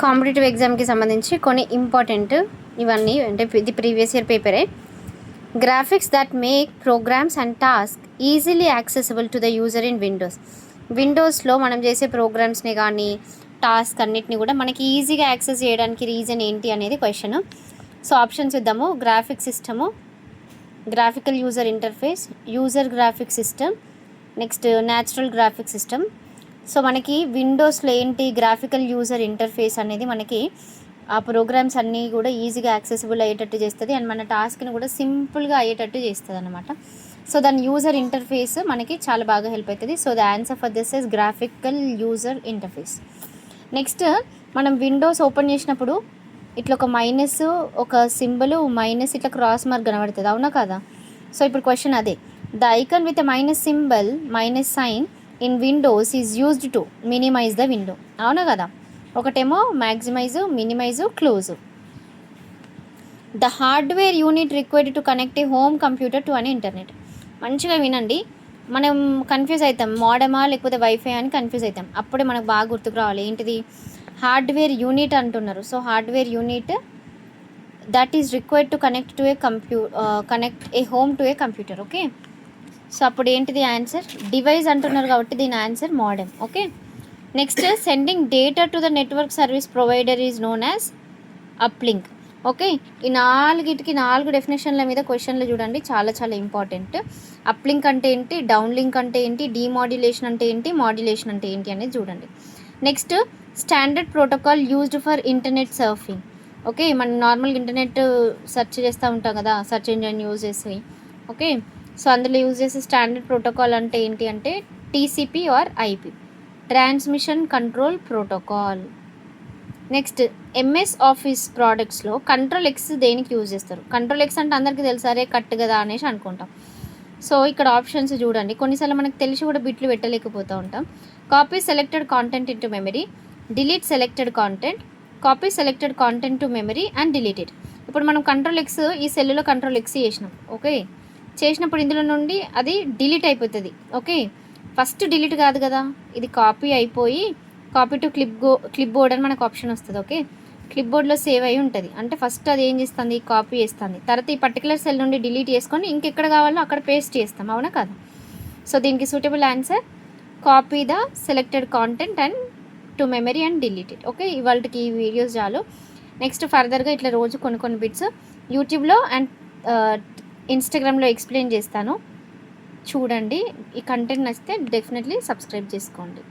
Competitive ఎగ్జామ్కి సంబంధించి కొన్ని ఇంపార్టెంట్ ఇవన్నీ అంటే ఇది ప్రీవియస్ ఇయర్ పేపరే. Graphics that make programs and task easily accessible to the user in విండోస్లో మనం చేసే ప్రోగ్రామ్స్ని కానీ టాస్క్ అన్నిటిని కూడా మనకి ఈజీగా యాక్సెస్ చేయడానికి రీజన్ ఏంటి అనేది క్వశ్చన్. సో ఆప్షన్స్ ఇద్దాము. Graphic system, graphical user interface, user graphic system, next natural graphic system. So మనకి విండోస్లో ఏంటి గ్రాఫికల్ యూజర్ ఇంటర్ఫేస్ అనేది మనకి ఆ ప్రోగ్రామ్స్ అన్నీ కూడా ఈజీగా యాక్సెసిబుల్ అయ్యేటట్టు చేస్తుంది అండ్ మన టాస్క్ని కూడా సింపుల్గా అయ్యేటట్టు చేస్తుంది అనమాట. సో దాని యూజర్ ఇంటర్ఫేస్ మనకి చాలా బాగా హెల్ప్ అవుతుంది. So the answer for this is graphical user interface. Next మనం విండోస్ ఓపెన్ చేసినప్పుడు ఇట్లా ఒక మైనస్, ఒక సింబల్ మైనస్, ఇట్లా క్రాస్ మార్క్ కనబడుతుంది, అవునా కదా? సో ఇప్పుడు క్వశ్చన్ అదే. The icon with minus symbol, minus sign in Windows is used to minimise the window, అవునా కదా? ఒకటేమో maximise, minimise, close. The hardware unit required to connect a home computer to an internet. మంచిగా వినండి, మనం confuse అవుతాం, మోడమా లేకపోతే wifi అని confuse అవుతాం. అప్పుడే మనకు బాగా గుర్తుకు రావాలి ఏంటిది, హార్డ్వేర్ యూనిట్ అంటున్నారు. So hardware unit that is required to connect to A connect a home to A computer. Okay, so అప్పుడు ఏంటిది ఆన్సర్, డివైస్ అంటున్నారు కాబట్టి దీని answer modem. Okay, next sending data to the network service provider is known as uplink. Okay, ఈ నాలుగిటికి 4 డెఫినేషన్ల మీద క్వశ్చన్లు చూడండి, చాలా చాలా ఇంపార్టెంట్. అప్లింక్ అంటే ఏంటి, డౌన్ లింక్ అంటే ఏంటి, డీమాడ్యులేషన్ అంటే ఏంటి, మాడ్యులేషన్ అంటే ఏంటి అనేది చూడండి. Next standard protocol used for internet surfing. Okay, మనం నార్మల్గా ఇంటర్నెట్ సెర్చ్ చేస్తూ ఉంటాం కదా, సెర్చ్ ఇంజిన్ యూజ్ చేసి. ఓకే, సో అందులో యూజ్ చేసే స్టాండర్డ్ ప్రోటోకాల్ అంటే ఏంటి అంటే TCP or IP, transmission control protocol. Next MS office ప్రోడక్ట్స్లో కంట్రోల్ ఎక్స్ దేనికి యూజ్ చేస్తారు? కంట్రోల్ ఎక్స్ అంటే అందరికీ తెలుసారే కట్ కదా అనేసి అనుకుంటాం. సో ఇక్కడ ఆప్షన్స్ చూడండి, కొన్నిసార్లు మనకు తెలిసి కూడా బిట్లు పెట్టలేకపోతూ ఉంటాం. Copy selected content into memory, delete selected content, copy selected content to memory and delete it. ఇప్పుడు మనం కంట్రోల్ ఎక్స్ ఈ సెల్లో కంట్రోల్ ఎక్స్ చేసినాం. ఓకే, చేసినప్పుడు ఇందులో నుండి అది డిలీట్ అయిపోతుంది. ఓకే, ఫస్ట్ డిలీట్ కాదు కదా, ఇది కాపీ అయిపోయి కాపీ టు క్లిప్ బోర్డ్ అని మనకు ఆప్షన్ వస్తుంది. ఓకే, క్లిప్ బోర్డ్లో సేవ్ అయి ఉంటుంది అంటే ఫస్ట్ అది ఏం చేస్తుంది, కాపీ చేస్తుంది. తర్వాత ఈ పర్టికులర్ సెల్ నుండి డిలీట్ చేసుకొని ఇంకెక్కడ కావాలో అక్కడ పేస్ట్ చేస్తాం, అవునా కదా? సో దీనికి suitable answer copy the selected content and to memory and delete it. Okay, ఇవాళకి ఈ వీడియోస్ చాలు. నెక్స్ట్ ఫర్దర్గా ఇట్లా రోజు కొన్ని బిట్స్ యూట్యూబ్లో అండ్ ఇన్స్టాగ్రామ్లో ఎక్స్ప్లెయిన్ చేస్తాను, చూడండి. ఈ కంటెంట్ నచ్చితే డెఫినెట్లీ సబ్స్క్రైబ్ చేసుకోండి.